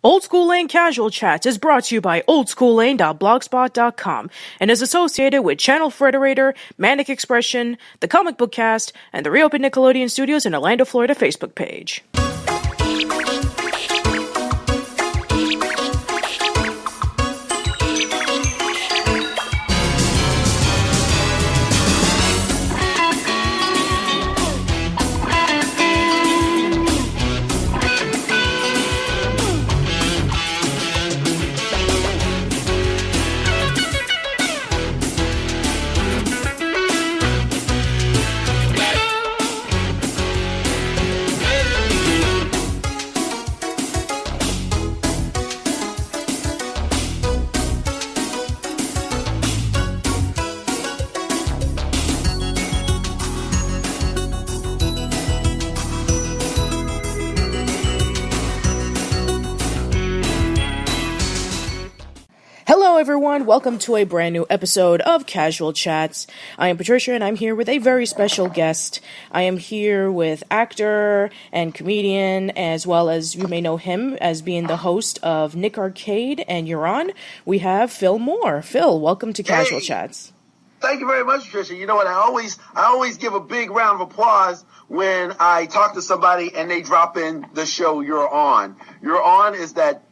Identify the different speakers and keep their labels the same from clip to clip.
Speaker 1: Old School Lane Casual Chats is brought to you by oldsschoollane.blogspot.com and is associated with Channel Frederator, Manic Expression, the Comic Book Cast, and the Reopened Nickelodeon Studios in Orlando, Florida Facebook page. Hello everyone, welcome to a brand new episode of Casual Chats. I am Patricia and I'm here with a very special guest. I am here with actor and comedian, as well as you may know him as being the host of Nick Arcade and You're On. We have Phil Moore. Phil, welcome to Casual Chats.
Speaker 2: Thank you very much, Patricia. You know what, I always give a big round of applause when I talk to somebody and they drop in the show You're On. You're On is that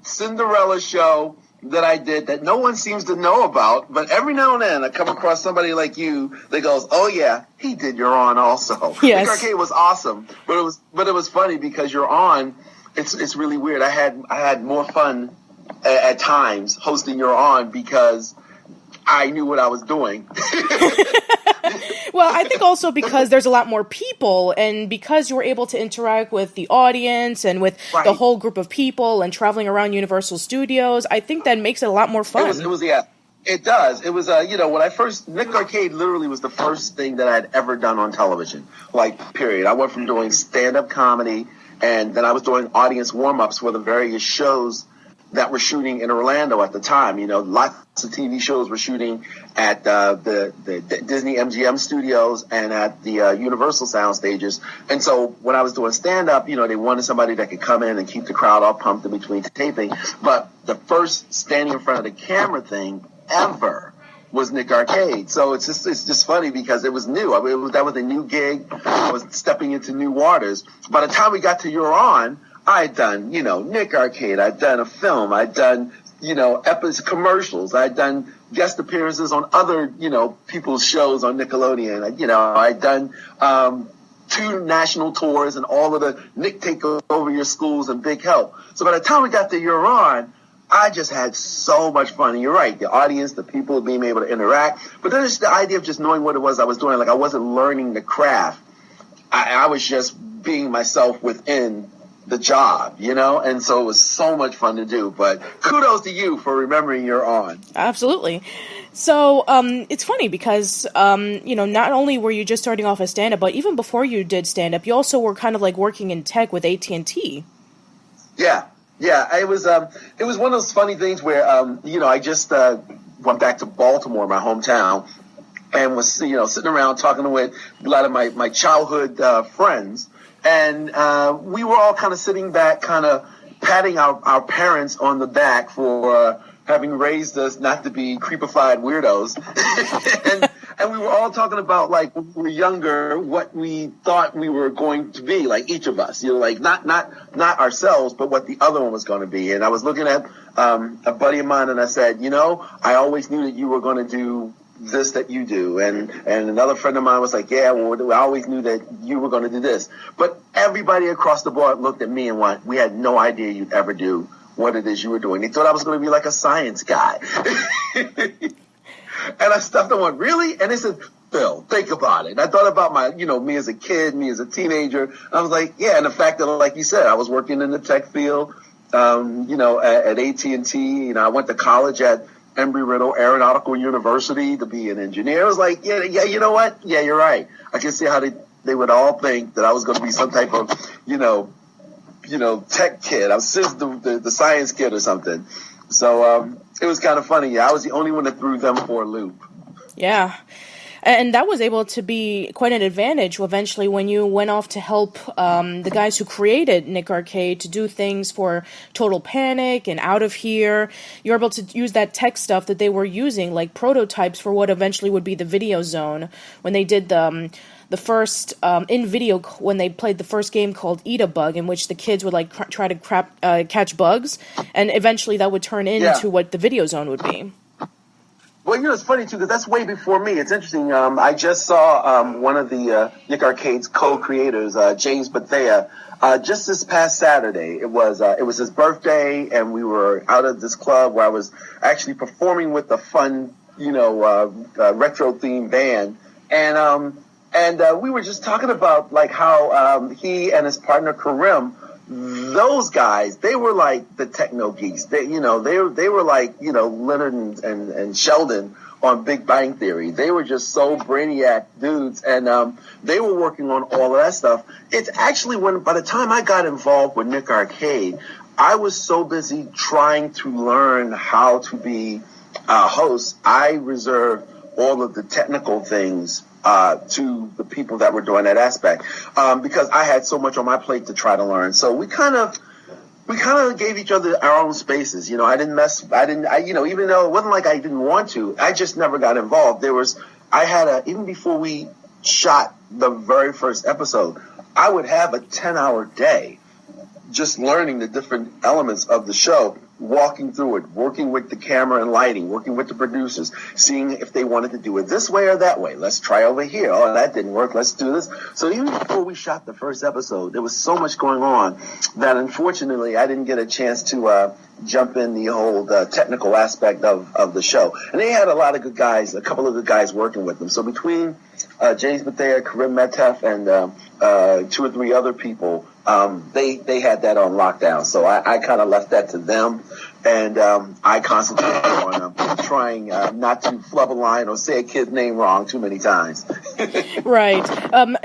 Speaker 2: Cinderella show that I did that no one seems to know about, but every now and then I come across somebody like you that goes, "Oh yeah, he did You're On also."
Speaker 1: Yes.
Speaker 2: Nick Arcade was awesome, but it was funny because You're On, it's really weird. I had more fun at times hosting You're On because I knew what I was doing.
Speaker 1: Well, I think also because there's a lot more people, and because you were able to interact with the audience and with the whole group of people and traveling around Universal Studios, I think that makes it a lot more fun.
Speaker 2: It does. It was, when I first, Nick Arcade literally was the first thing that I had ever done on television, period. I went from doing stand-up comedy, and then I was doing audience warm-ups for the various shows that were shooting in Orlando at the time. Lots of TV shows were shooting at the Disney MGM studios and at the Universal sound stages. And so when I was doing stand-up, they wanted somebody that could come in and keep the crowd all pumped in between taping. But the first standing in front of the camera thing ever was Nick Arcade. So it's just funny because it was new. That was a new gig. I was stepping into new waters. By the time we got to You're On, I'd done, Nick Arcade. I'd done a film. I'd done, commercials. I'd done guest appearances on other, people's shows on Nickelodeon. I'd done 2 national tours and all of the Nick Take Over Your Schools and Big Help. So by the time we got to You're On, I just had so much fun. And you're right, the audience, the people being able to interact. But then it's the idea of just knowing what it was I was doing. I wasn't learning the craft. I was just being myself within the job, and so it was so much fun to do. But kudos to you for remembering You're On.
Speaker 1: Absolutely. So it's funny because not only were you just starting off as stand-up, but even before you did stand-up, you also were kind of like working in tech with AT&T.
Speaker 2: Yeah. It was one of those funny things where I just went back to Baltimore, my hometown, and was sitting around talking with a lot of my childhood friends. And we were all kind of sitting back, kind of patting our parents on the back for having raised us not to be creepified weirdos. and we were all talking about, when we were younger, what we thought we were going to be, each of us. Not ourselves, but what the other one was going to be. And I was looking at a buddy of mine, and I said, I always knew that you were going to do this that you do, and another friend of mine was like, I always knew that you were going to do this. But everybody across the board looked at me and went, we had no idea you'd ever do what it is you were doing. They thought I was going to be like a science guy. And I stopped and went, really? And they said, Phil, think about it. And I thought about me as a kid, me as a teenager. I was like, yeah, and the fact that, like you said, I was working in the tech field, at AT&T. I went to college at Embry-Riddle Aeronautical University to be an engineer. I was like, yeah, you know what? Yeah, you're right. I can see how they would all think that I was going to be some type of, tech kid. I was just the science kid or something. So it was kind of funny. Yeah, I was the only one that threw them for a loop.
Speaker 1: Yeah. And that was able to be quite an advantage eventually when you went off to help the guys who created Nick Arcade to do things for Total Panic and Out of Here. You were able to use that tech stuff that they were using, like prototypes for what eventually would be the Video Zone, when they did the first in video, when they played the first game called Eat a Bug, in which the kids would like try to catch bugs, and eventually that would turn into what the Video Zone would be.
Speaker 2: Well, it's funny, too, because that's way before me. It's interesting. I just saw one of the Nick Arcade's co-creators, James Bethea, just this past Saturday. It was his birthday, and we were out at this club where I was actually performing with a fun, retro-themed band. And we were just talking about, like, how he and his partner, Karim, those guys, they were like the techno geeks. They were like, Leonard and Sheldon on Big Bang Theory. They were just so brainiac dudes, and they were working on all of that stuff. It's actually by the time I got involved with Nick Arcade, I was so busy trying to learn how to be a host, I reserved all of the technical things to the people that were doing that aspect, because I had so much on my plate to try to learn. So we kind of gave each other our own spaces. Even though it wasn't like I didn't want to, I just never got involved. Even before we shot the very first episode, I would have a 10-hour day just learning the different elements of the show, walking through it, working with the camera and lighting, working with the producers, seeing if they wanted to do it this way or that way. Let's try over here. Oh, that didn't work. Let's do this. So even before we shot the first episode, there was so much going on that unfortunately I didn't get a chance to jump in the whole technical aspect of the show. And they had a lot of good guys, a couple of good guys working with them. So between James Bethea, Karim Metef, and 2 or 3 other people, they had that on lockdown. So I kind of left that to them, and I concentrated on trying not to flub a line or say a kid's name wrong too many times.
Speaker 1: Right.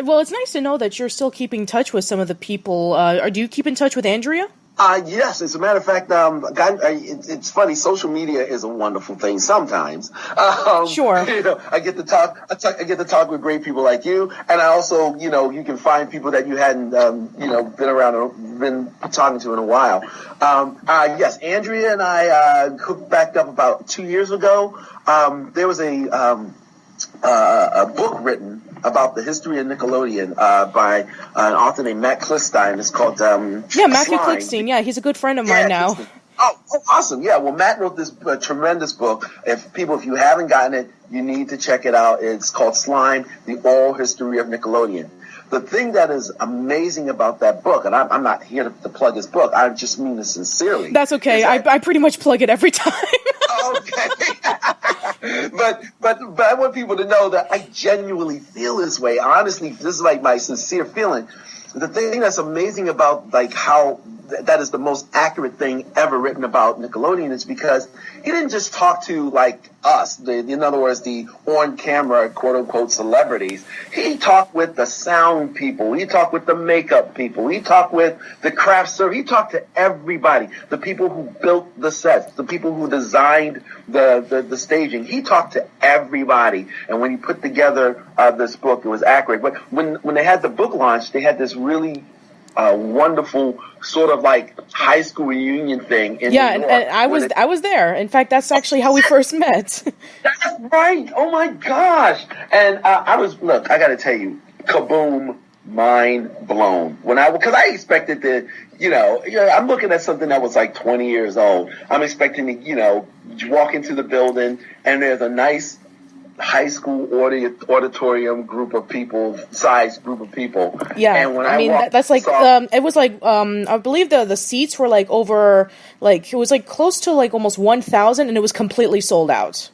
Speaker 1: Well, it's nice to know that you're still keeping in touch with some of the people. Do you keep in touch with Andrea?
Speaker 2: Yes, as a matter of fact, it's funny. Social media is a wonderful thing sometimes.
Speaker 1: Sure.
Speaker 2: I get to talk with great people like you, and I also, you can find people that you hadn't, been around or been talking to in a while. Yes, Andrea and I hooked back up about 2 years ago. There was a book written about the history of Nickelodeon by an author named Matt Klickstein. It's called
Speaker 1: Matthew Klickstein. Yeah, he's a good friend of mine now.
Speaker 2: Oh, awesome. Yeah, well, Matt wrote this tremendous book. If you haven't gotten it, you need to check it out. It's called Slime, The Oral History of Nickelodeon. The thing that is amazing about that book, and I'm not here to plug his book, I just mean it sincerely.
Speaker 1: That's okay. I pretty much plug it every time.
Speaker 2: Okay. But I want people to know that I genuinely feel this way. Honestly, this is like my sincere feeling. The thing that's amazing about like how that is the most accurate thing ever written about Nickelodeon is because he didn't just talk to like us, in other words, the on-camera quote-unquote celebrities. He talked with the sound people. He talked with the makeup people. He talked with the craft service. He talked to everybody, the people who built the sets, the people who designed the staging. He talked to everybody. And when he put together this book, it was accurate. But when they had the book launch, they had this really wonderful sort of like high school reunion thing in New York.
Speaker 1: And I was there. In fact, that's actually how we first met.
Speaker 2: That's right. Oh my gosh. And I got to tell you, kaboom, mind blown. Because I expected to, I'm looking at something that was like 20 years old. I'm expecting to, walk into the building and there's a nice high school auditorium group of people, size group of people.
Speaker 1: Yeah,
Speaker 2: and when
Speaker 1: that's like it was like I believe the seats were like over, like it was like close to like almost 1,000, and it was completely sold out.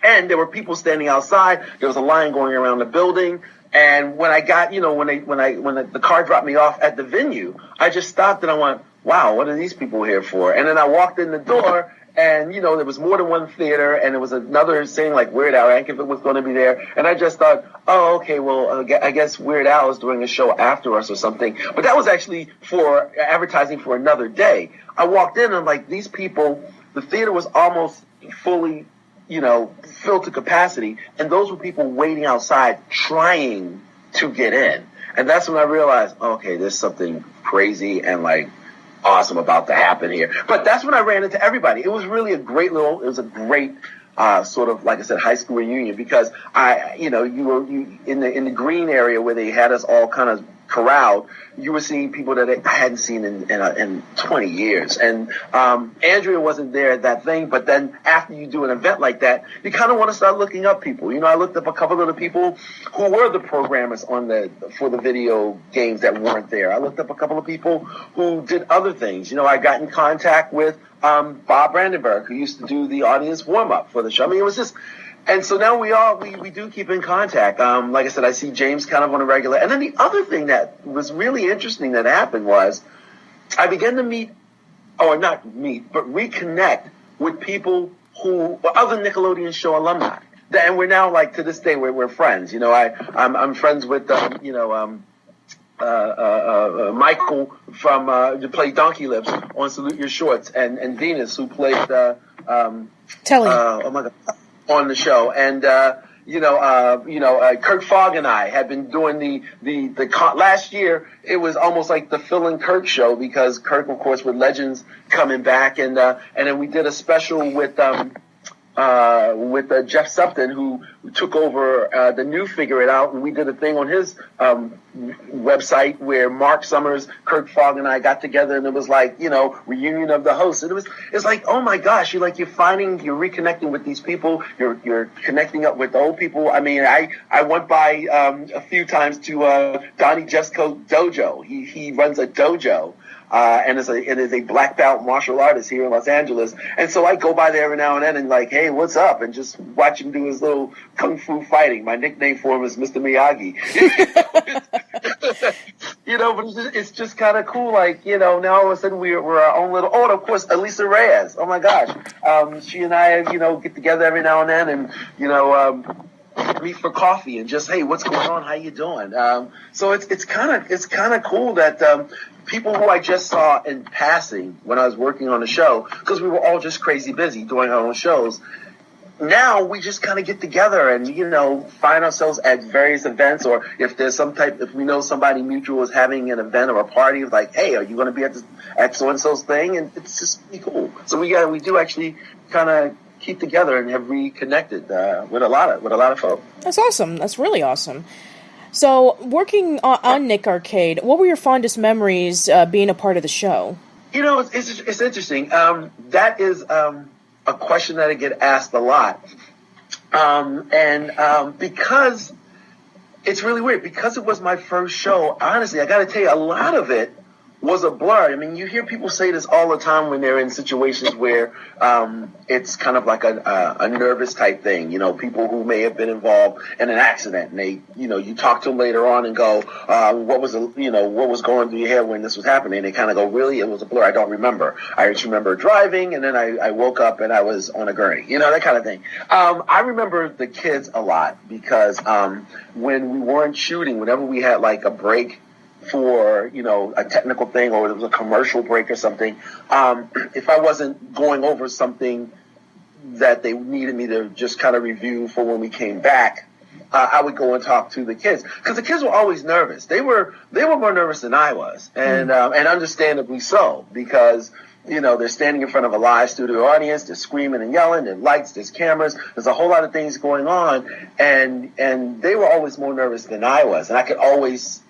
Speaker 2: And there were people standing outside. There was a line going around the building. And when I got, when the car dropped me off at the venue, I just stopped and I went, wow, what are these people here for? And then I walked in the door. And, there was more than one theater, and there was another saying, like, Weird Al Yankovic was going to be there. And I just thought, oh, okay, well, I guess Weird Al is doing a show after us or something. But that was actually for advertising for another day. I walked in, and I'm like, these people, the theater was almost fully, filled to capacity, and those were people waiting outside trying to get in. And that's when I realized, okay, there's something crazy and like awesome about to happen here. But that's when I ran into everybody. It was really a great sort of, like I said, high school reunion, because you were in the green area where they had us all kind of corralled. You were seeing people that I hadn't seen in 20 years. And Andrea wasn't there at that thing, but then after you do an event like that, you kind of want to start looking up people. I looked up a couple of the people who were the programmers for the video games that weren't there. I looked up a couple of people who did other things. I got in contact with Bob Brandenburg, who used to do the audience warm-up for the show. I mean, it was just... And so now we do keep in contact. Like I said, I see James kind of on a regular. And then the other thing that was really interesting that happened was I began to reconnect with people who were other Nickelodeon show alumni. And we're now, like, to this day, we're friends. I'm friends with, Michael who played Donkey Lips on Salute Your Shorts, and Venus, who played,
Speaker 1: Telly.
Speaker 2: Oh my God. On the show, and Kirk Fogg and I had been doing the last year. It was almost like the Phil and Kirk show, because Kirk, of course, with Legends coming back, and then we did a special with Jeff Supton, who took over the new Figure It Out, and we did a thing on his website where Mark Summers, Kirk Fogg, and I got together, and it was like, reunion of the hosts. And it's like, oh my gosh, you're reconnecting with these people, you're connecting up with the old people. I mean, I went by a few times to Donnie Jesco Dojo. He runs a dojo. And is a black belt martial artist here in Los Angeles. And so I go by there every now and then and like, hey, what's up? And just watch him do his little kung fu fighting. My nickname for him is Mr. Miyagi. But it's just kind of cool. Like, now all of a sudden we're our own little, and of course, Elisa Reyes. Oh my gosh. She and I, get together every now and then and, meet for coffee and just, hey, what's going on? How you doing? So it's kind of cool that, people who I just saw in passing when I was working on the show, because we were all just crazy busy doing our own shows. Now we just kind of get together and, find ourselves at various events, or if there's if we know somebody mutual is having an event or a party, like, hey, are you going to be at so-and-so's thing? And it's just pretty cool. So we do actually kind of keep together and have reconnected with a lot of folks.
Speaker 1: That's awesome. That's really awesome. So, working on Nick Arcade, what were your fondest memories being a part of the show?
Speaker 2: It's interesting. That is a question that I get asked a lot. Because it's really weird, because it was my first show, honestly, I got to tell you, a lot of it was a blur. I mean, you hear people say this all the time when they're in situations where it's kind of like a nervous type thing. People who may have been involved in an accident, and they, you talk to them later on and go, what was going through your head when this was happening? And they kind of go, really, it was a blur. I don't remember. I just remember driving, and then I woke up and I was on a gurney, that kind of thing. I remember the kids a lot because when we weren't shooting, whenever we had like a break for, a technical thing, or there was a commercial break or something, if I wasn't going over something that they needed me to just kind of review for when we came back, I would go and talk to the kids, because the kids were always nervous. They were more nervous than I was, and understandably so, because they're standing in front of a live studio audience, they're screaming and yelling, there's lights, there's cameras, there's a whole lot of things going on, and they were always more nervous than I was, and I could always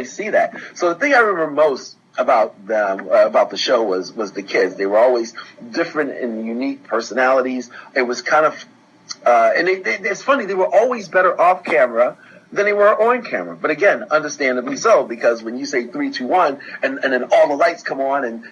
Speaker 2: see that. So the thing I remember most about the show was the kids. They were always different and unique personalities. It was kind of, and it's funny, they were always better off camera than they were on camera. But again, understandably so, because when you say 3, 2, 1, and then all the lights come on and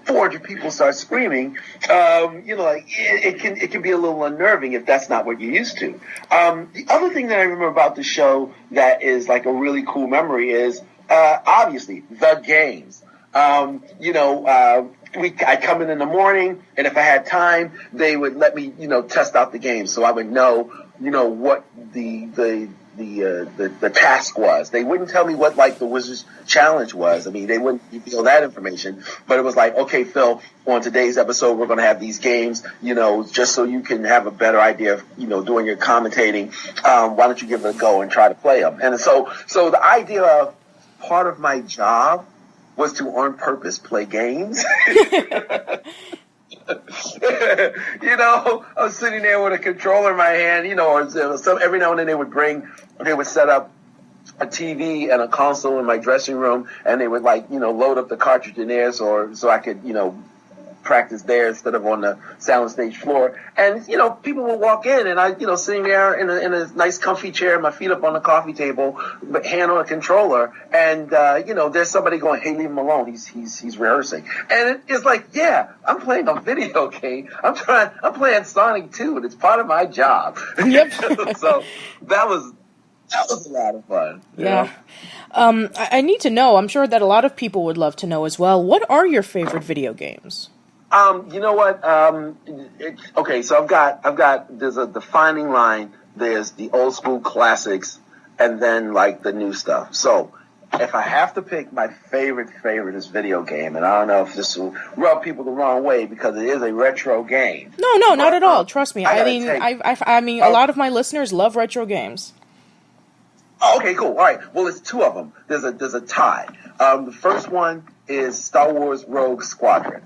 Speaker 2: 400 people start screaming, it can be a little unnerving if that's not what you're used to. The other thing that I remember about the show that is like a really cool memory is obviously the games. I'd come in the morning, and if I had time, they would let me, test out the game, so I would know, what the the task was. They wouldn't tell me what like the Wizard's challenge was. I mean, they wouldn't reveal that information, but it was like, okay, Phil, on today's episode, we're going to have these games, just so you can have a better idea of, doing your commentating. Why don't you give it a go and try to play them? And so the idea of part of my job was to on purpose play games. I was sitting there with a controller in my hand, or every now and then they would set up a TV and a console in my dressing room, and they would load up the cartridge in there so I could, practice there instead of on the soundstage floor. And, people would walk in and I, sitting there in a nice comfy chair, my feet up on the coffee table, but hand on a controller. And, there's somebody going, hey, leave him alone. He's rehearsing. And it's like, yeah, I'm playing a video game. I'm playing Sonic 2 and it's part of my job.
Speaker 1: Yep.
Speaker 2: So that was a lot of fun.
Speaker 1: Yeah. I need to know, I'm sure that a lot of people would love to know as well, what are your favorite video games?
Speaker 2: You know what? Okay, so I've got, there's a defining line. There's the old school classics and then like the new stuff. So if I have to pick my favorite is video game, and I don't know if this will rub people the wrong way because it is a retro game.
Speaker 1: No, not at all. Trust me. I mean, a
Speaker 2: Oh.
Speaker 1: lot of my listeners love retro games.
Speaker 2: Oh, okay, cool. All right. Well, it's two of them. There's a tie. The first one is Star Wars Rogue Squadron,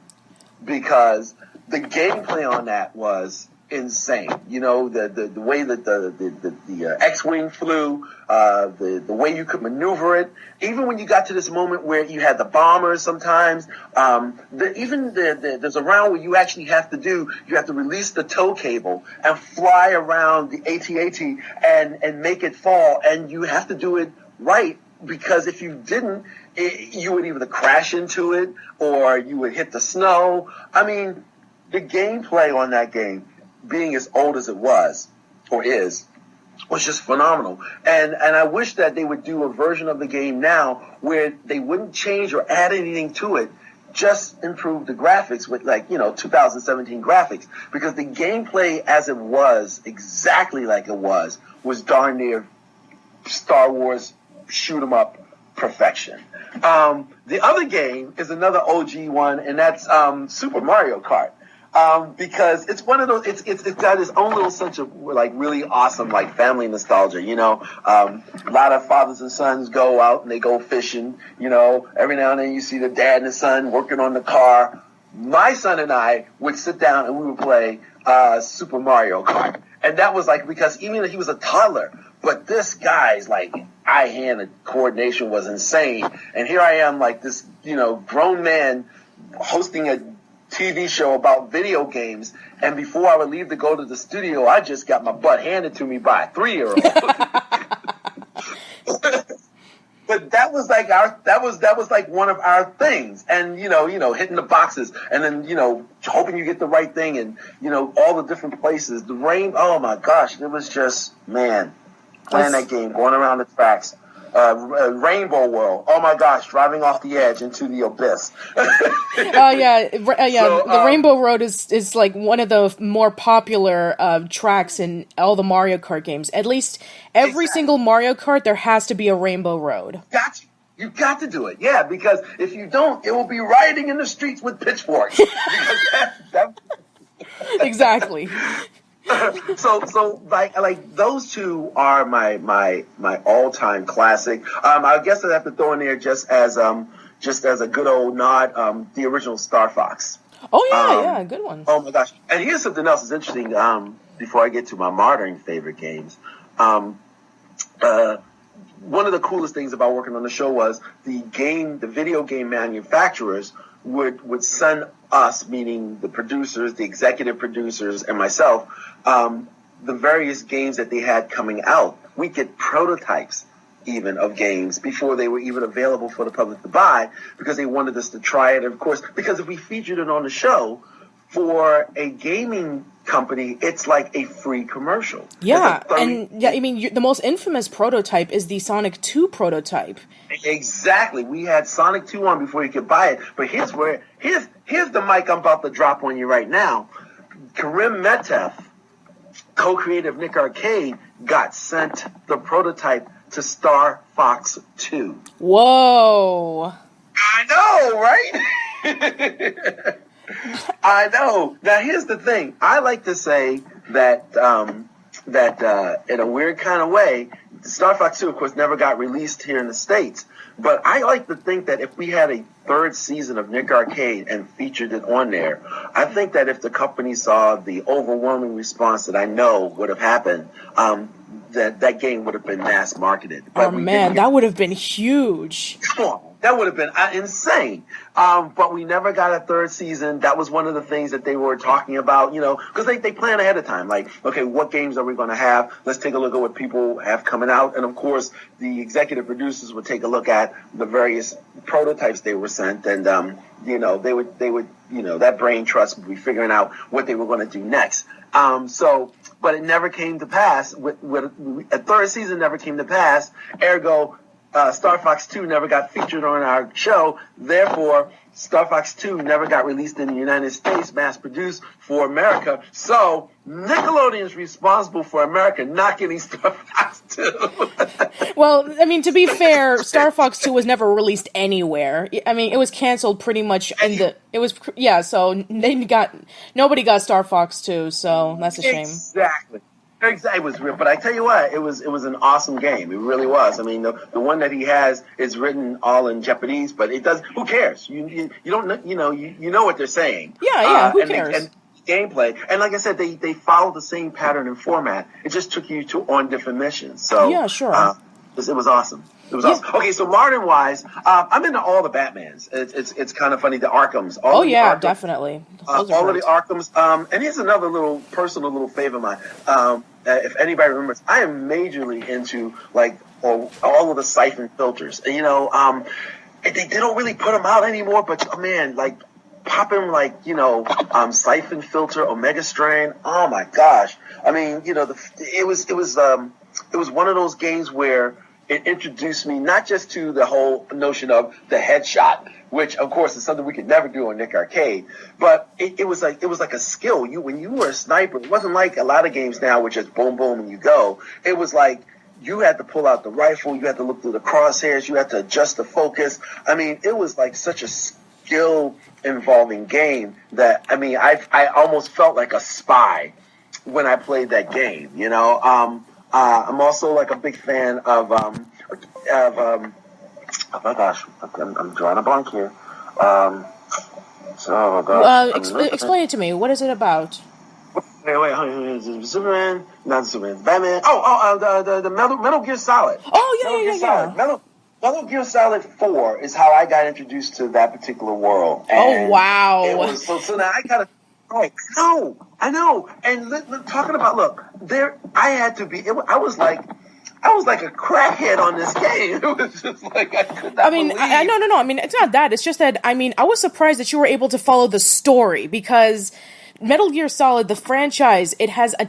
Speaker 2: because the gameplay on that was insane. The way that the X-Wing flew, the way you could maneuver it. Even when you got to this moment where you had the bombers sometimes, there's a round where you actually have to release the tow cable and fly around the AT-AT and make it fall, and you have to do it right, because if you didn't, you would either crash into it or you would hit the snow. I mean, the gameplay on that game, being as old as it was, or is, was just phenomenal. And I wish that they would do a version of the game now where they wouldn't change or add anything to it, just improve the graphics with 2017 graphics, because the gameplay as it was, exactly like it was darn near Star Wars shoot 'em up perfection. The other game is another OG one, and that's Super Mario Kart. Because it's one of those, it's got its own little sense of really awesome family nostalgia. A lot of fathers and sons go out and they go fishing. Every now and then you see the dad and the son working on the car. My son and I would sit down and we would play Super Mario Kart, and that was because even though he was a toddler, but this guy's eye-hand coordination was insane. And here I am, this grown man hosting a TV show about video games, and before I would leave to go to the studio, I just got my butt handed to me by a 3-year-old. But that was one of our things, and hitting the boxes, and then hoping you get the right thing, and all the different places. The rain, oh my gosh, it was just, man, playing that game, going around the tracks. Rainbow World. Oh my gosh, driving off the edge into the abyss.
Speaker 1: The Rainbow Road is one of the more popular tracks in all the Mario Kart games. At least every single Mario Kart, there has to be a Rainbow Road.
Speaker 2: Got you. You got to do it, yeah, because if you don't, it will be rioting in the streets with pitchforks.
Speaker 1: Exactly.
Speaker 2: So those two are my all-time classic. I guess I have to throw in there just as a good old nod, the original Star Fox.
Speaker 1: Oh yeah, good one.
Speaker 2: Oh my gosh! And here's something else that's interesting. Before I get to my modern favorite games, one of the coolest things about working on the show was the video game manufacturers would send us, meaning the producers, the executive producers, and myself, the various games that they had coming out. We get prototypes even of games before they were even available for the public to buy, because they wanted us to try it. And of course, because if we featured it on the show, for a gaming company, it's like a free commercial.
Speaker 1: Yeah, the most infamous prototype is the Sonic 2 prototype.
Speaker 2: Exactly. We had Sonic 2 on before you could buy it. But here's the mic I'm about to drop on you right now. Karim Metef co-creator of Nick Arcade got sent the prototype to Star Fox 2.
Speaker 1: Whoa.
Speaker 2: I know, right? I know. Now, here's the thing. I like to say that in a weird kind of way, Star Fox 2, of course, never got released here in the States. But I like to think that if we had a third season of Nick Arcade and featured it on there, I think that if the company saw the overwhelming response that I know would have happened, that game would have been mass marketed. But
Speaker 1: that would have been huge.
Speaker 2: Come on. That would have been insane. But we never got a third season. That was one of the things that they were talking about, because they plan ahead of time. Like, okay, what games are we going to have? Let's take a look at what people have coming out. And, of course, the executive producers would take a look at the various prototypes they were sent. And, they would that brain trust would be figuring out what they were going to do next. But it never came to pass. A third season never came to pass. Ergo, Star Fox 2 never got featured on our show. Therefore, Star Fox 2 never got released in the United States, mass-produced for America. So, Nickelodeon is responsible for America not getting Star Fox 2.
Speaker 1: Well, I mean, to be fair, Star Fox 2 was never released anywhere. I mean, it was canceled pretty much so nobody got Star Fox 2, so that's a shame.
Speaker 2: Exactly. It was real, but I tell you what, it was an awesome game. It really was. I mean, the one that he has is written all in Japanese, but it does. Who cares? You don't you know what they're saying.
Speaker 1: Yeah. Who cares?
Speaker 2: And gameplay, and like I said, they followed the same pattern and format. It just took you on different missions. So
Speaker 1: yeah, sure.
Speaker 2: It was awesome. It was awesome. Okay, so modern wise, I'm into all the Batmans. It's kind of funny, the Arkhams.
Speaker 1: Definitely.
Speaker 2: All of the Arkhams. And here's another little personal little favor of mine. If anybody remembers, I am majorly into all of the siphon filters. They don't really put them out anymore, but man, popping siphon filter, Omega Strain. Oh my gosh! I mean, it was one of those games where it introduced me not just to the whole notion of the headshot, which of course is something we could never do on Nick Arcade, but it was like a skill. When you were a sniper, it wasn't like a lot of games now, which is boom boom and you go. It was like you had to pull out the rifle, you had to look through the crosshairs, you had to adjust the focus. I mean, it was like such a skill involving game that I almost felt like a spy when I played that game. I'm also like a big fan of oh my gosh, I'm drawing a blank here.
Speaker 1: Explain it to me. What is it about?
Speaker 2: Wait, Superman, not Superman, Batman. The Metal Gear Solid.
Speaker 1: Oh yeah.
Speaker 2: Metal Gear Solid 4 is how I got introduced to that particular world. And
Speaker 1: oh wow!
Speaker 2: It was, so now I gotta. Right. I know. And talking about, I had to be. I was like a crackhead on this game. It was just like I could not.
Speaker 1: No. I mean, it's not that. It's just that. I mean, I was surprised that you were able to follow the story because Metal Gear Solid, the franchise, it has a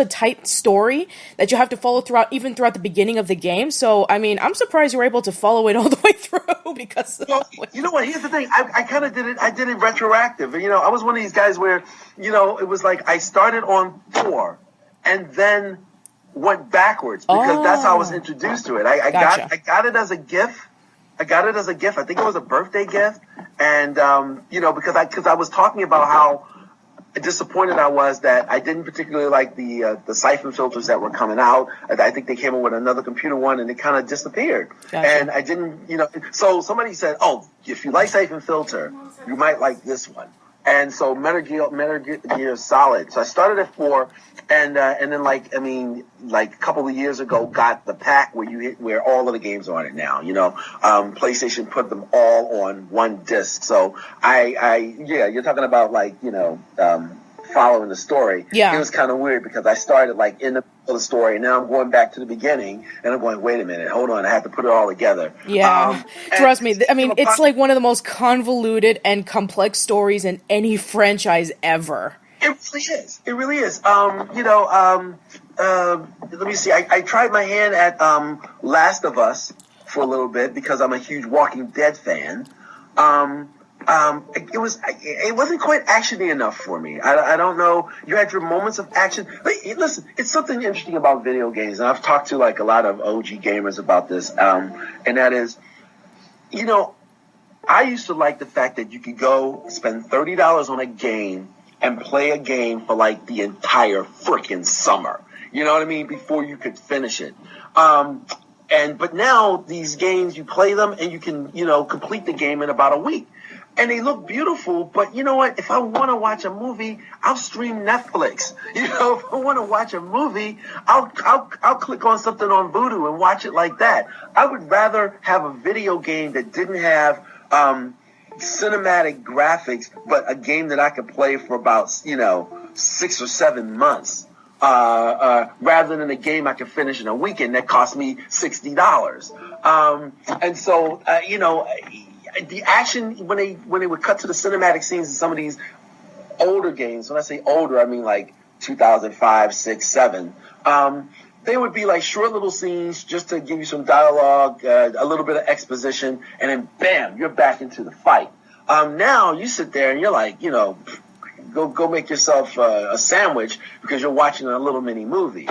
Speaker 1: tight story that you have to follow throughout the beginning of the game. So, I mean, I'm surprised you were able to follow it all the way through because.
Speaker 2: Well, you know what? Here's the thing. I kind of did it. I did it retroactive. I was one of these guys where, it was like I started on 4 and then went backwards because that's how I was introduced to it. I got it as a gift. I think it was a birthday gift, and because I was talking about how disappointed I was that I didn't particularly like the siphon filters that were coming out. I think they came in with another computer one, and it kind of disappeared.
Speaker 1: Gotcha.
Speaker 2: And I didn't, So somebody said, "Oh, if you like siphon filter, you might like this one." And so Metal Gear Solid. So I started at 4, and then a couple of years ago, got the pack where all of the games are on it now. PlayStation put them all on one disc. So you're talking about following the story.
Speaker 1: Yeah.
Speaker 2: It was kind of weird because I started in the middle of the story, and now I'm going back to the beginning, and I'm going, wait a minute, hold on, I have to put it all together.
Speaker 1: Yeah. Trust me. I mean, it's like one of the most convoluted and complex stories in any franchise ever.
Speaker 2: It really is. Let me see. I tried my hand at Last of Us for a little bit because I'm a huge Walking Dead fan. it wasn't quite actiony enough for me. I don't know. You had your moments of action. But listen, it's something interesting about video games, and I've talked to like a lot of OG gamers about this. And that is, I used to like the fact that you could go spend $30 on a game and play a game for like the entire freaking summer. You know what I mean? Before you could finish it. But now these games, you play them and you can, complete the game in about a week. And they look beautiful, but you know what? If I want to watch a movie, I'll stream Netflix. If I want to watch a movie, I'll click on something on Vudu and watch it like that. I would rather have a video game that didn't have cinematic graphics, but a game that I could play for about 6 or 7 months, rather than a game I could finish in a weekend that cost me $60. And so the action when they would cut to the cinematic scenes in some of these older games. When I say older, I mean like 2005, 6, 7. They would be like short little scenes just to give you some dialogue, a little bit of exposition, and then bam, you're back into the fight. Now you sit there and you're like, go make yourself a sandwich because you're watching a little mini movie.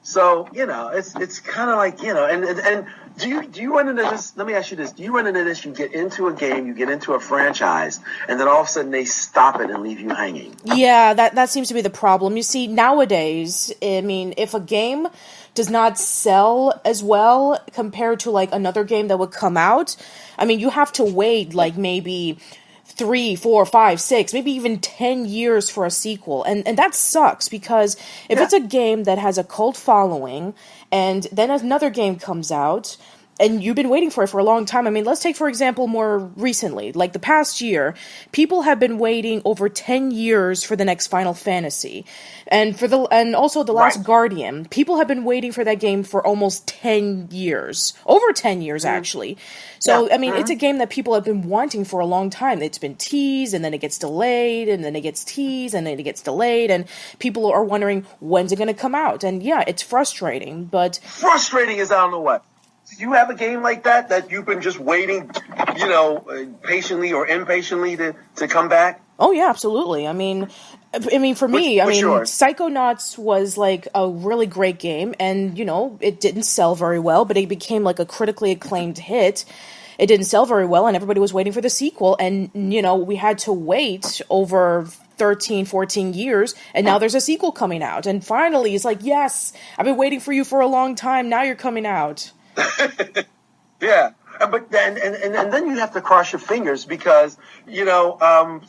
Speaker 2: So it's kind of like and do you run into this? Let me ask you this: do you run into this? You get into a game, you get into a franchise, and then all of a sudden they stop it and leave you hanging.
Speaker 1: Yeah, that seems to be the problem. You see, nowadays, I mean, if a game does not sell as well compared to like another game that would come out, I mean, you have to wait like maybe 3, 4, 5, 6, maybe even 10 years for a sequel. And that sucks because if it's a game that has a cult following and then another game comes out and you've been waiting for it for a long time. I mean, let's take, for example, more recently, like the past year, people have been waiting over 10 years for the next Final Fantasy. And also The Last Guardian. People have been waiting for that game for almost 10 years. Over 10 years, actually. So, I mean, it's a game that people have been wanting for a long time. It's been teased, and then it gets delayed, and then it gets teased, and then it gets delayed, and people are wondering, when's it going to come out? And yeah, it's frustrating, but...
Speaker 2: Frustrating as I don't know what. Do you have a game like that you've been just waiting, patiently or impatiently to come back?
Speaker 1: Oh yeah, absolutely. I mean, for me, Psychonauts was like a really great game, and it didn't sell very well, but it became like a critically acclaimed hit. It didn't sell very well, and everybody was waiting for the sequel, and we had to wait over 13, 14 years, and now there's a sequel coming out, and finally it's like, yes, I've been waiting for you for a long time, now you're coming out.
Speaker 2: Yeah, but then and then you have to cross your fingers because I've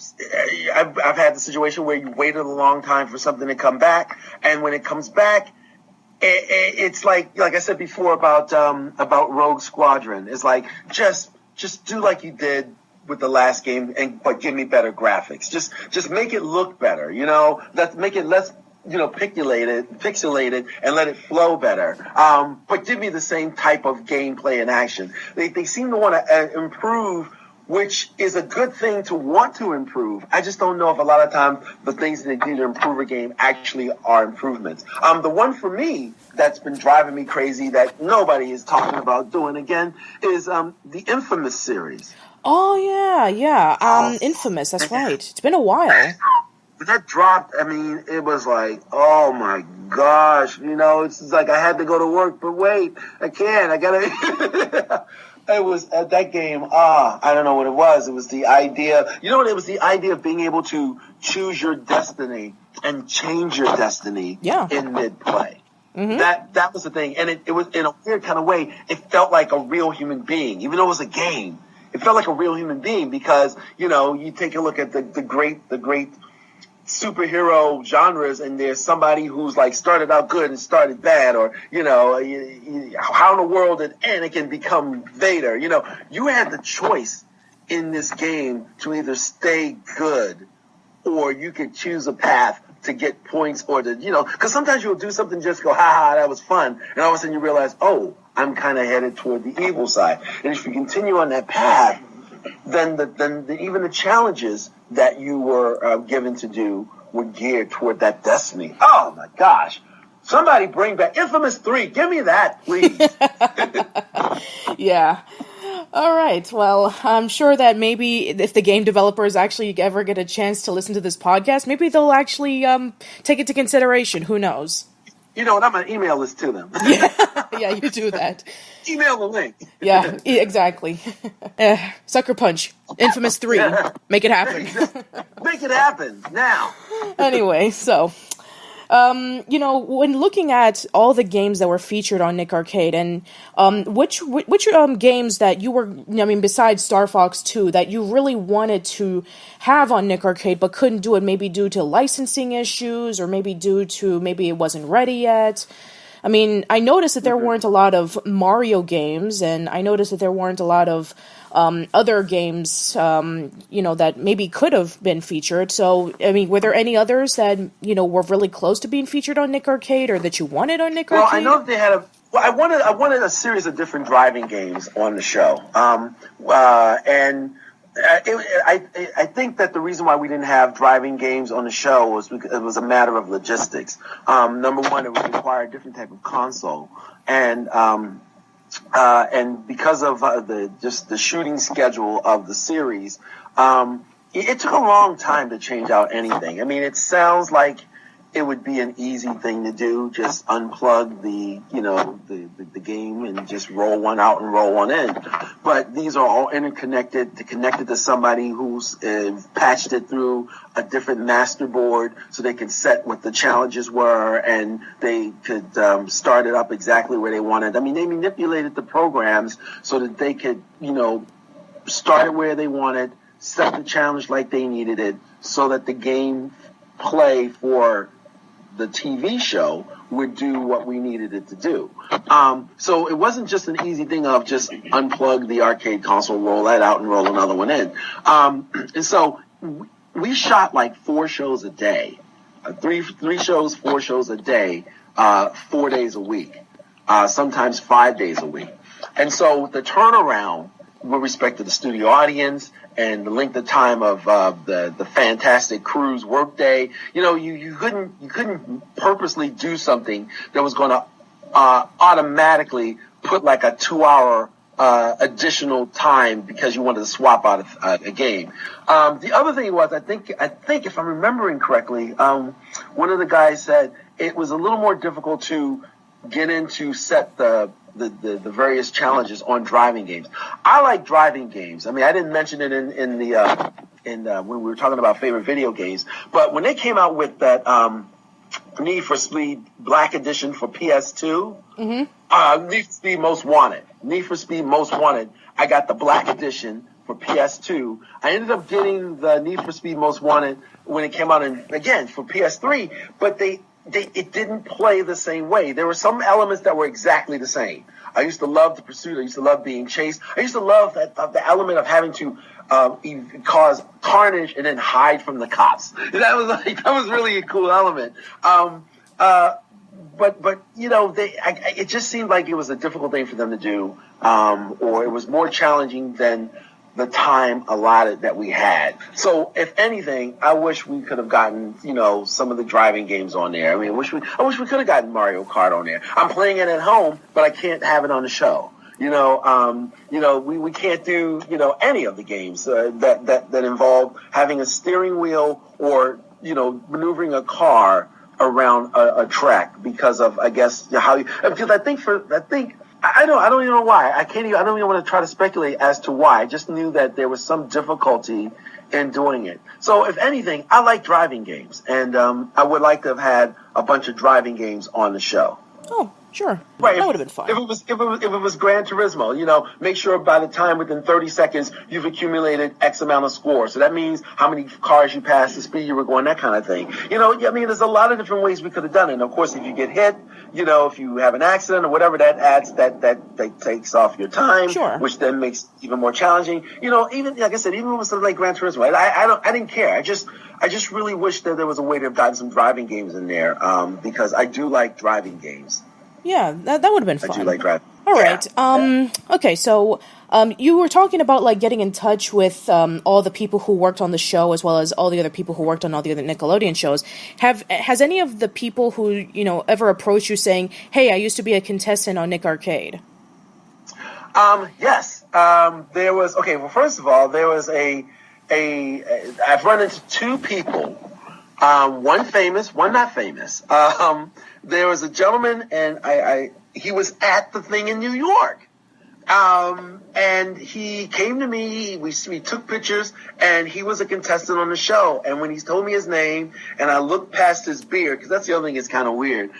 Speaker 2: had the situation where you waited a long time for something to come back, and when it comes back, it's like I said before about Rogue Squadron. It's like just do like you did with the last game, but give me better graphics. Just make it look better. Let's make it less pixelated, and let it flow better. But give me the same type of gameplay and action. They seem to want to improve, which is a good thing to want to improve. I just don't know if a lot of times the things that they do to improve a game actually are improvements. The one for me that's been driving me crazy that nobody is talking about doing again is the Infamous series.
Speaker 1: Oh, yeah. Infamous, that's right. It's been a while.
Speaker 2: When that dropped, I mean, it was like, oh my gosh, it's like I had to go to work, but wait, I can't, I gotta, it was at that game, I don't know what it was. It was the idea, it was the idea of being able to choose your destiny and change your destiny in mid-play. Mm-hmm. That was the thing, and it was in a weird kind of way, it felt like a real human being, even though it was a game. It felt like a real human being because, you take a look at the great superhero genres, and there's somebody who's like started out good and started bad, or how in the world did Anakin become Vader? You had the choice in this game to either stay good or you could choose a path to get points, or to because sometimes you'll do something just go that was fun, and all of a sudden you realize, oh, I'm kind of headed toward the evil side. And if you continue on that path, then even the challenges that you were given to do were geared toward that destiny. Oh my gosh. Somebody bring back Infamous 3. Give me that, please.
Speaker 1: Yeah. All right. Well, I'm sure that maybe if the game developers actually ever get a chance to listen to this podcast, maybe they'll actually take it to consideration. Who knows?
Speaker 2: You know what? I'm going to email this to them.
Speaker 1: Yeah, you do that.
Speaker 2: Email the link.
Speaker 1: Yeah, exactly. Sucker Punch. Infamous 3. Yeah. Make it happen.
Speaker 2: Make it happen now.
Speaker 1: Anyway, so... when looking at all the games that were featured on Nick Arcade, and which games that you were, besides Star Fox 2, that you really wanted to have on Nick Arcade but couldn't do it, maybe due to licensing issues, or maybe due to maybe it wasn't ready yet? I mean, I noticed that there weren't a lot of Mario games, and I noticed that there weren't a lot of other games, that maybe could have been featured. So, I mean, were there any others that, were really close to being featured on Nick Arcade, or that you wanted on Nick Arcade?
Speaker 2: Well, I know they had I wanted a series of different driving games on the show. I think that the reason why we didn't have driving games on the show was because it was a matter of logistics. Number one, it would require a different type of console, and because of the shooting schedule of the series, it took a long time to change out anything. I mean, it sounds like it would be an easy thing to do, just unplug the game and just roll one out and roll one in. But these are all connected to somebody who's patched it through a different master board so they could set what the challenges were and they could start it up exactly where they wanted. I mean, they manipulated the programs so that they could, start it where they wanted, set the challenge like they needed it, so that the game play for the TV show would do what we needed it to do. So it wasn't just an easy thing of just unplug the arcade console, roll that out, and roll another one in. And so we shot like 4 shows a day, 4 shows a day, 4 days a week, sometimes 5 days a week. And so the turnaround with respect to the studio audience and the length of time of the fantastic crew's workday, you couldn't purposely do something that was going to automatically put like a 2-hour additional time because you wanted to swap out a game. The other thing was, I think if I'm remembering correctly, one of the guys said it was a little more difficult to get into set the various challenges on driving games. I like driving games. I mean, I didn't mention it in when we were talking about favorite video games, but when they came out with that Need for Speed Black Edition for PS2, Need for Speed Most Wanted, I got the Black Edition for PS2. I ended up getting the Need for Speed Most Wanted when it came out again for PS3, but it didn't play the same way. There were some elements that were exactly the same. I used to love the pursuit. I used to love being chased. I used to love the element of having to cause carnage and then hide from the cops. That was really a cool element. But it just seemed like it was a difficult thing for them to do, or it was more challenging than the time allotted that we had. So, if anything, I wish we could have gotten, some of the driving games on there. I mean, I wish we could have gotten Mario Kart on there. I'm playing it at home, but I can't have it on the show. We can't do, any of the games that involve having a steering wheel or, maneuvering a car around a track because of, I guess, because I don't even know why. I don't even want to try to speculate as to why. I just knew that there was some difficulty in doing it. So if anything, I like driving games, and I would like to have had a bunch of driving games on the show.
Speaker 1: Oh, sure.
Speaker 2: Right.
Speaker 1: That would have been fun.
Speaker 2: If it was Gran Turismo, make sure by the time within 30 seconds you've accumulated X amount of score. So that means how many cars you passed, the speed you were going, that kind of thing. There's a lot of different ways we could have done it. And of course, if you get hit, if you have an accident or whatever, that adds that takes off your time,
Speaker 1: sure,
Speaker 2: which then makes it even more challenging. Even like I said, even with something like Gran Turismo, I didn't care. I just really wish that there was a way to have gotten some driving games in there, because I do like driving games.
Speaker 1: Yeah, that would have been fun.
Speaker 2: I do like driving.
Speaker 1: All right. Okay, so you were talking about like getting in touch with all the people who worked on the show, as well as all the other people who worked on all the other Nickelodeon shows. Has any of the people who ever approached you saying, "Hey, I used to be a contestant on Nick Arcade"?
Speaker 2: Yes. There was, okay, well, first of all, there was I've run into two people, one famous, one not famous. There was a gentleman, and he was at the thing in New York. And he came to me, we took pictures, and he was a contestant on the show. And when he told me his name, and I looked past his beard, because that's the other thing that's kind of weird,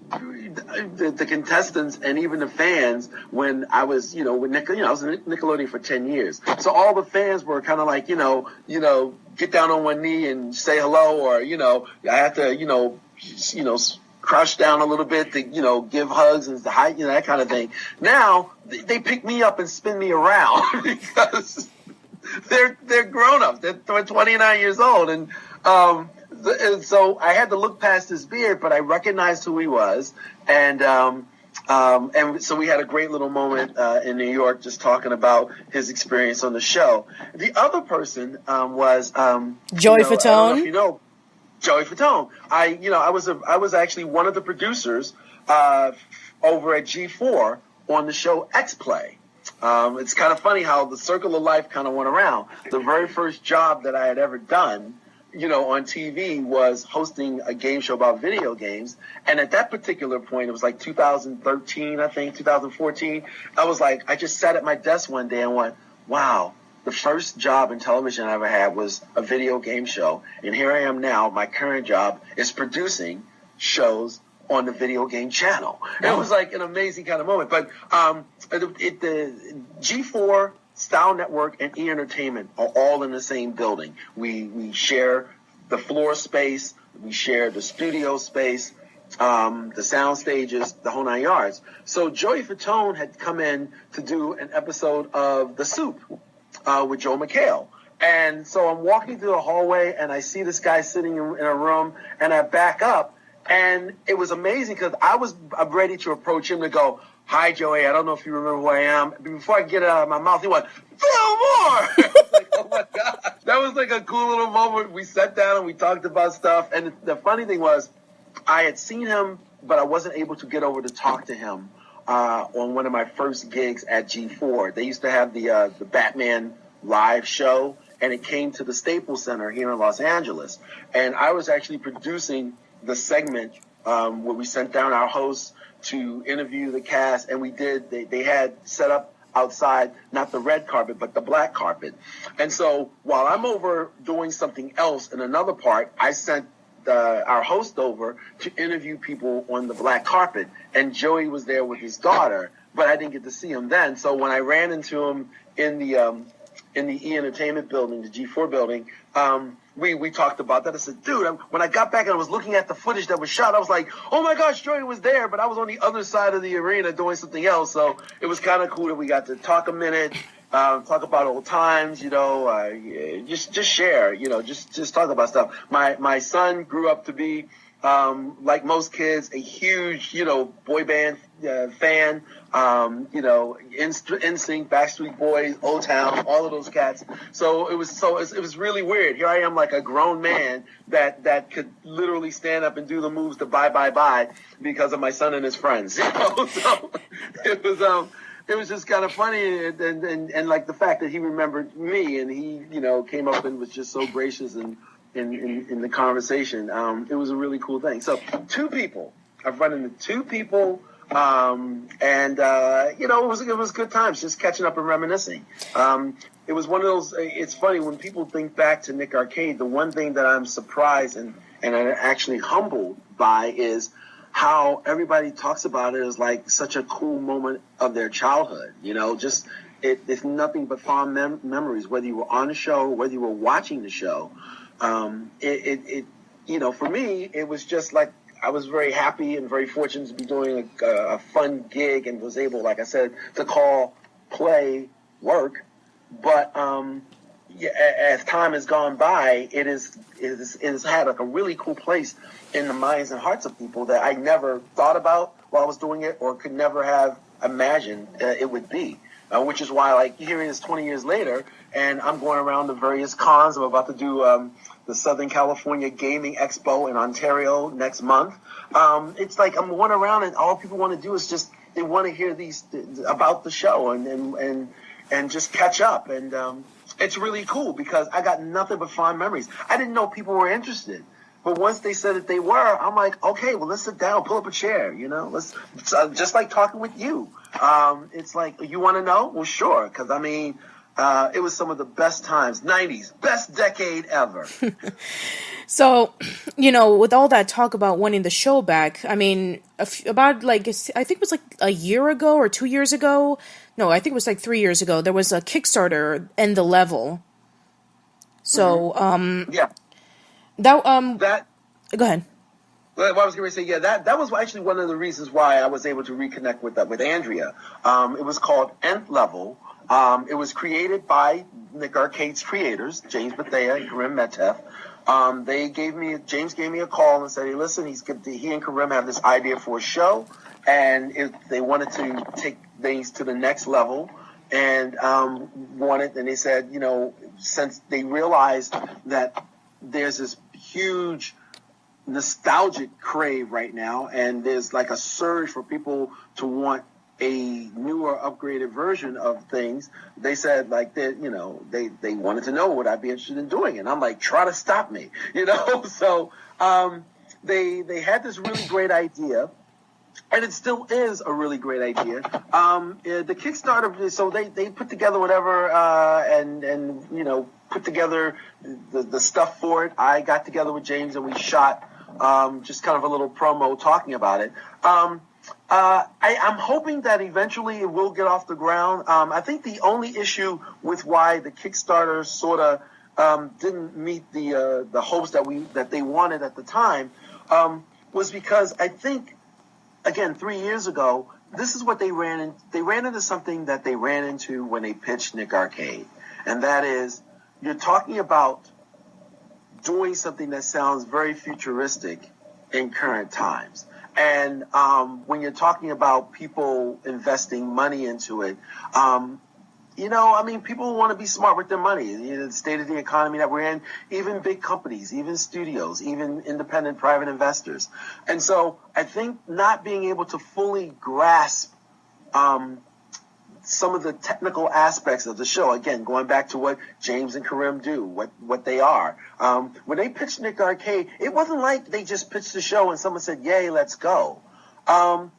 Speaker 2: the contestants and even the fans, when I was, I was in Nickelodeon for 10 years. So all the fans were kind of like, get down on one knee and say hello, or, I had to, crouch down a little bit to, give hugs and that kind of thing. Now they pick me up and spin me around because they're grown-ups. They're 29 years old. And so I had to look past his beard, but I recognized who he was. And so we had a great little moment in New York just talking about his experience on the show. The other person was
Speaker 1: Joey Fatone.
Speaker 2: I don't know if you know Joey Fatone. I was actually one of the producers over at G4 on the show X-Play. It's kind of funny how the circle of life kind of went around. The very first job that I had ever done, on TV was hosting a game show about video games. And at that particular point, it was like 2013, I think, 2014. I just sat at my desk one day and went, wow, the first job in television I ever had was a video game show. And here I am now. My current job is producing shows on the video game channel. And it was like an amazing kind of moment. But the G4, Style Network, and E! Entertainment are all in the same building. We share the floor space. We share the studio space, the sound stages, the whole 9 yards. So Joey Fatone had come in to do an episode of The Soup with Joe McHale. And so I'm walking through the hallway, and I see this guy sitting in a room, and I back up. And it was amazing because I'm ready to approach him to go, hi, Joey, I don't know if you remember who I am. Before I get it out of my mouth, he went, Phil Moore! I was like, oh my God. That was like a cool little moment. We sat down and we talked about stuff. And the funny thing was, I had seen him, but I wasn't able to get over to talk to him on one of my first gigs at G4. They used to have the Batman live show, and it came to the Staples Center here in Los Angeles. And I was actually producing the segment where we sent down our hosts to interview the cast, and they had set up outside, not the red carpet, but the black carpet. And so while I'm over doing something else in another part, I sent our host over to interview people on the black carpet, and Joey was there with his daughter, but I didn't get to see him then. So when I ran into him in the E! Entertainment building, the G4 building, we talked about that. I said, dude, when I got back and I was looking at the footage that was shot, I was like, oh my gosh, Joey was there, but I was on the other side of the arena doing something else. So it was kind of cool that we got to talk a minute, talk about old times, just share, just talk about stuff. My son grew up to be, like most kids, a huge, boy band fan, NSYNC, Backstreet Boys, O-Town, all of those cats. So it was really weird. Here I am, like a grown man that could literally stand up and do the moves to bye bye bye because of my son and his friends. So it was just kind of funny, and like the fact that he remembered me, and he came up and was just so gracious and in the conversation. It was a really cool thing. So I've run into two people. It was good times just catching up and reminiscing. It was one of those, it's funny when people think back to Nick Arcade, the one thing that I'm surprised and I'm actually humbled by is how everybody talks about it as like such a cool moment of their childhood. It's nothing but fond memories, whether you were on the show or whether you were watching the show. For me, it was just like, I was very happy and very fortunate to be doing a fun gig and was able, like I said, to call play work. But as time has gone by, it has had like a really cool place in the minds and hearts of people that I never thought about while I was doing it or could never have imagined it would be. Which is why, like, here it is 20 years later, and I'm going around the various cons. I'm about to do the Southern California Gaming Expo in Ontario next month. It's like I'm going around, and all people want to do is just they want to hear about the show and just catch up. And it's really cool because I got nothing but fond memories. I didn't know people were interested. But once they said that they were, I'm like, okay, well, let's sit down, pull up a chair, let's just like talking with you. It's like, you want to know? Well, sure. Because, I mean, it was some of the best times, 90s, best decade ever.
Speaker 1: So, with all that talk about wanting the show back, I mean, about I think it was like a year ago or 2 years ago. No, I think it was like 3 years ago. There was a Kickstarter, End the Level. So,
Speaker 2: yeah.
Speaker 1: That go ahead.
Speaker 2: Well, I was going to say, yeah, that was actually one of the reasons why I was able to reconnect with Andrea. It was called Nth Level. It was created by Nick Arcade's creators, James Bethea and Karim Metef. James gave me a call and said, hey, listen, he and Karim have this idea for a show, and they wanted to take things to the next level, and they said, since they realized that there's this huge nostalgic crave right now, and there's like a surge for people to want a newer, upgraded version of things. They said they wanted to know what I'd be interested in doing, and I'm like, try to stop me, So they had this really great idea, and it still is a really great idea. The Kickstarter, so they put together whatever, and put together the stuff for it. I got together with James and we shot just kind of a little promo talking about it. I'm hoping that eventually it will get off the ground. I think the only issue with why the Kickstarter sort of didn't meet the hopes that they wanted at the time was because I think, again, 3 years ago, this is what they ran into. They ran into something that they ran into when they pitched Nick Arcade, and that is, you're talking about doing something that sounds very futuristic in current times. And when you're talking about people investing money into it, people want to be smart with their money. The state of the economy that we're in, even big companies, even studios, even independent private investors. And so I think not being able to fully grasp some of the technical aspects of the show, again, going back to what James and Karim do, what they are. When they pitched Nick Arcade, it wasn't like they just pitched the show and someone said, yay, let's go. From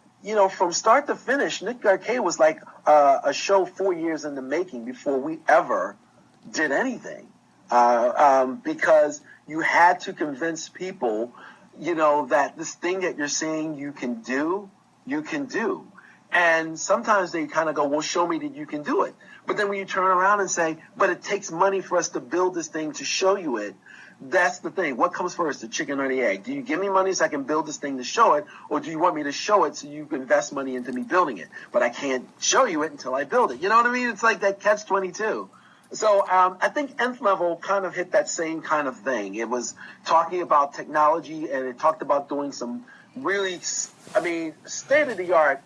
Speaker 2: start to finish, Nick Arcade was like a show 4 years in the making before we ever did anything. Because you had to convince people, that this thing that you're saying you can do. And sometimes they kind of go, well, show me that you can do it. But then when you turn around and say, but it takes money for us to build this thing to show you it, that's the thing. What comes first, the chicken or the egg? Do you give me money so I can build this thing to show it, or do you want me to show it so you can invest money into me building it? But I can't show you it until I build it. You know what I mean? It's like that catch-22. So I think Nth Level kind of hit that same kind of thing. It was talking about technology, and it talked about doing some really, state-of-the-art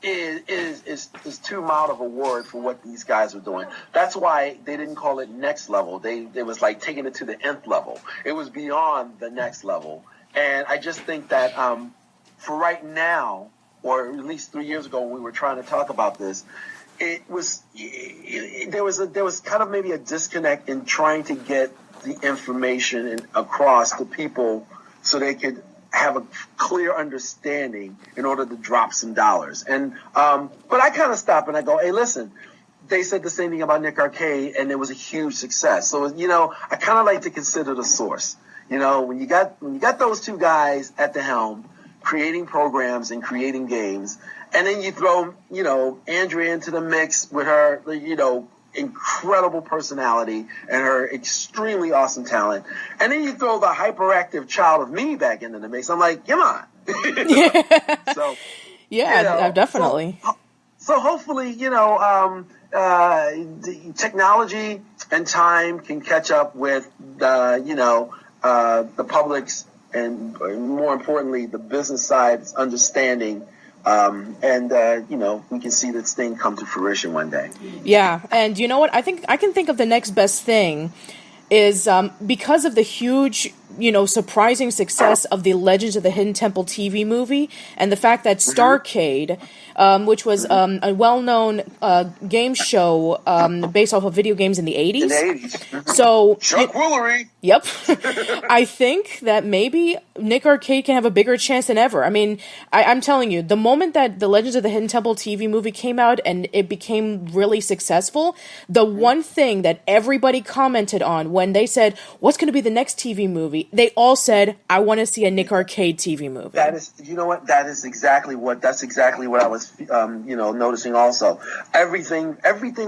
Speaker 2: is too mild of a word for what these guys are doing. That's why they didn't call it next level. They was like taking it to the nth level. It was beyond the next level. And I just think that for right now, or at least 3 years ago when we were trying to talk about this, there was kind of maybe a disconnect in trying to get the information across to people so they could have a clear understanding in order to drop some dollars. And but I kind of stop and I go, hey, listen, they said the same thing about Nick Arcade, and it was a huge success. So, I kind of like to consider the source. When you got those two guys at the helm creating programs and creating games, and then you throw, Andrea into the mix with her, incredible personality and her extremely awesome talent. And then you throw the hyperactive child of me back into the mix. I'm like, come on.
Speaker 1: Yeah.
Speaker 2: So,
Speaker 1: definitely.
Speaker 2: So hopefully, the technology and time can catch up with, the public's and more importantly, the business side's understanding. We can see this thing come to fruition one day.
Speaker 1: Yeah, and you know what? I think I can think of the next best thing is because of the huge surprising success of the Legends of the Hidden Temple TV movie, and the fact that Starcade, which was a well-known game show based off of video games in the 80s.
Speaker 2: In the 80s.
Speaker 1: So,
Speaker 2: Chuck Woolery.
Speaker 1: Yep. I think that maybe Nick Arcade can have a bigger chance than ever. I mean, I'm telling you, the moment that the Legends of the Hidden Temple TV movie came out and it became really successful, the one thing that everybody commented on when they said, what's going to be the next TV movie? They all said, I want to see a Nick Arcade TV movie.
Speaker 2: That is, you know what? That's exactly what I was, noticing also. Everything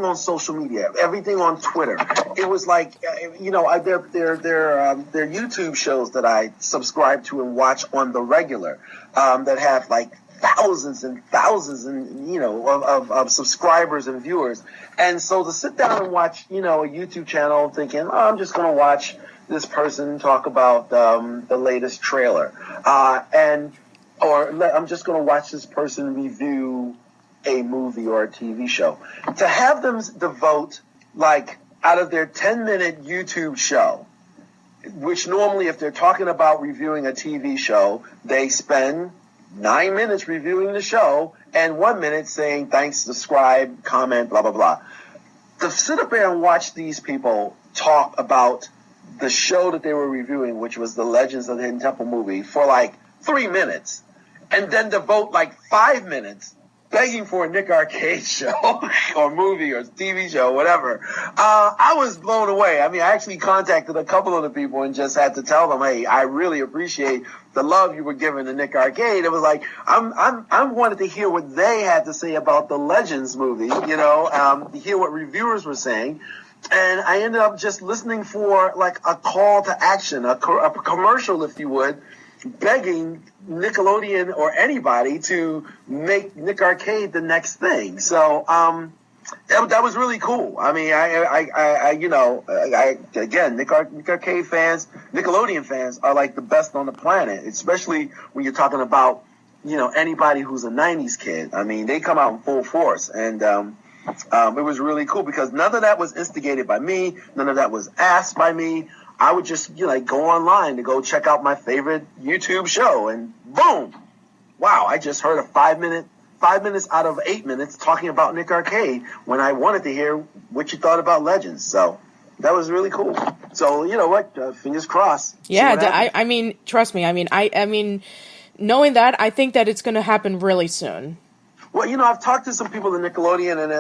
Speaker 2: on social media, everything on Twitter. It was like, their YouTube shows that I subscribe to and watch on the regular, that have like thousands and thousands of subscribers and viewers. And so to sit down and watch, a YouTube channel thinking, I'm just going to watch this person talk about the latest trailer, or I'm just going to watch this person review a movie or a TV show. To have them devote, like, out of their 10-minute YouTube show, which normally if they're talking about reviewing a TV show, they spend 9 minutes reviewing the show and 1 minute saying thanks, subscribe, comment, blah, blah, blah. To sit up there and watch these people talk about the show that they were reviewing, which was the Legends of the Hidden Temple movie, for like 3 minutes, and then devote like 5 minutes begging for a Nick Arcade show or movie or TV show, whatever. I was blown away. I mean, I actually contacted a couple of the people and just had to tell them, hey, I really appreciate the love you were giving to Nick Arcade. It was like, I wanted to hear what they had to say about the Legends movie, to hear what reviewers were saying. And I ended up just listening for like a call to action, a commercial, if you would, begging Nickelodeon or anybody to make Nick Arcade the next thing. So that was really cool. I mean, again, Nick Arcade fans, Nickelodeon fans are like the best on the planet, especially when you're talking about anybody who's a 90s kid. I mean, they come out in full force, and it was really cool because none of that was instigated by me, none of that was asked by me. I would just go online to go check out my favorite YouTube show, and boom, wow! I just heard a 5 minutes out of 8 minutes talking about Nick Arcade when I wanted to hear what you thought about Legends. So that was really cool. So you know what? Fingers crossed.
Speaker 1: Yeah, I mean, trust me. I mean, knowing that, I think that it's going to happen really soon.
Speaker 2: Well, I've talked to some people at Nickelodeon, and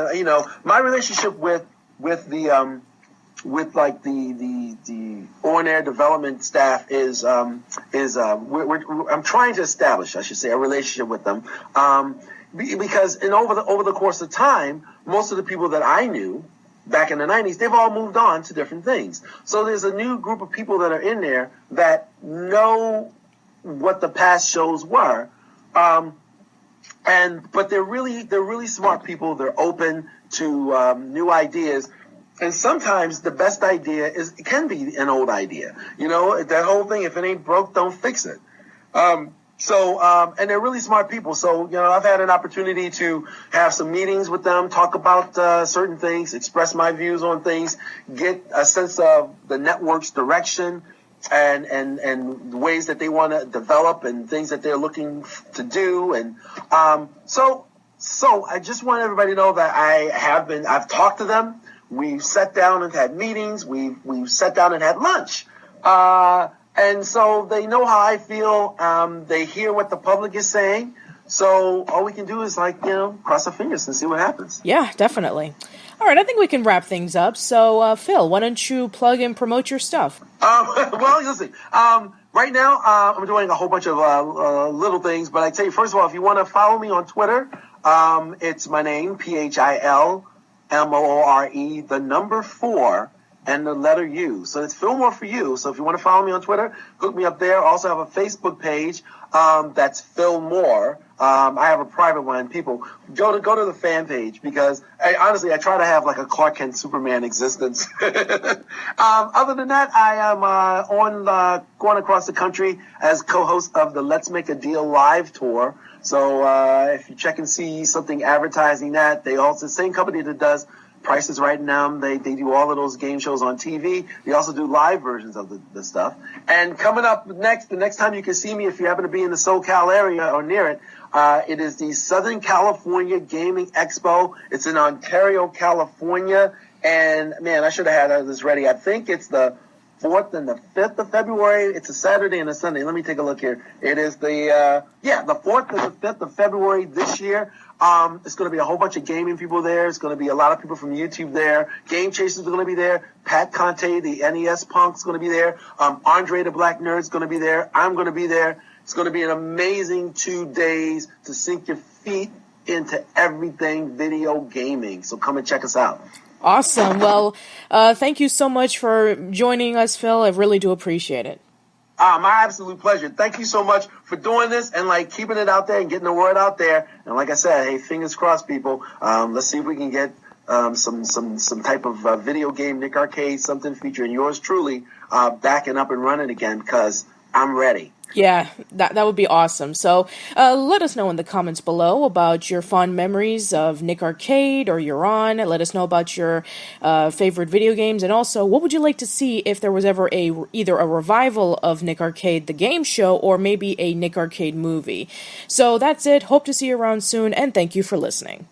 Speaker 2: my relationship with the on-air development staff is I'm trying to establish, I should say, a relationship with them, because over the course of time, most of the people that I knew back in the 90s, they've all moved on to different things. So there's a new group of people that are in there that know what the past shows were, but they're really smart people. They're open to new ideas. And sometimes the best idea can be an old idea. That whole thing, if it ain't broke, don't fix it. And they're really smart people. So, I've had an opportunity to have some meetings with them, talk about certain things, express my views on things, get a sense of the network's direction and ways that they want to develop and things that they're looking to do. And so I just want everybody to know that I've talked to them. We've sat down and had meetings. We've sat down and had lunch. And so they know how I feel. They hear what the public is saying. So all we can do is cross our fingers and see what happens.
Speaker 1: Yeah, definitely. All right, I think we can wrap things up. So, Phil, why don't you plug and promote your stuff?
Speaker 2: Well, listen, right now I'm doing a whole bunch of little things. But I tell you, first of all, if you want to follow me on Twitter, it's my name, PhilMore, the number 4, and the letter U. So it's Fillmore for you. So if you want to follow me on Twitter, hook me up there. I also have a Facebook page that's Fillmore. I have a private one. People go to the fan page because honestly, I try to have like a Clark Kent Superman existence. Other than that, I am going across the country as co-host of the Let's Make a Deal live tour. So if you check and see something advertising that, they also the same company that does Price is Right now. They do all of those game shows on TV. They also do live versions of the stuff. And coming up next, the next time you can see me, if you happen to be in the SoCal area or near it, it is the Southern California Gaming Expo. It's in Ontario, California. And man, I should have had this ready. I think it's the 4th and the 5th of February. It's a Saturday and a Sunday. Let me take a look here. It is the 4th and the 5th of February this year. It's going to be a whole bunch of gaming people there. It's going to be a lot of people from YouTube there. Game Chasers are going to be there. Pat Conte, the NES Punk, is going to be there. Andre the Black Nerd is going to be there. I'm going to be there. It's going to be an amazing 2 days to sink your feet into everything video gaming. So come and check us out.
Speaker 1: Awesome. Well, thank you so much for joining us, Phil. I really do appreciate it.
Speaker 2: My absolute pleasure. Thank you so much for doing this and keeping it out there and getting the word out there. And like I said, hey, fingers crossed, people. Let's see if we can get some type of video game, Nick Arcade, something featuring yours truly, back and up and running again, because I'm ready.
Speaker 1: Yeah, that would be awesome. So let us know in the comments below about your fond memories of Nick Arcade or You're On. Let us know about your favorite video games. And also, what would you like to see if there was ever either a revival of Nick Arcade, the game show, or maybe a Nick Arcade movie? So that's it. Hope to see you around soon, and thank you for listening.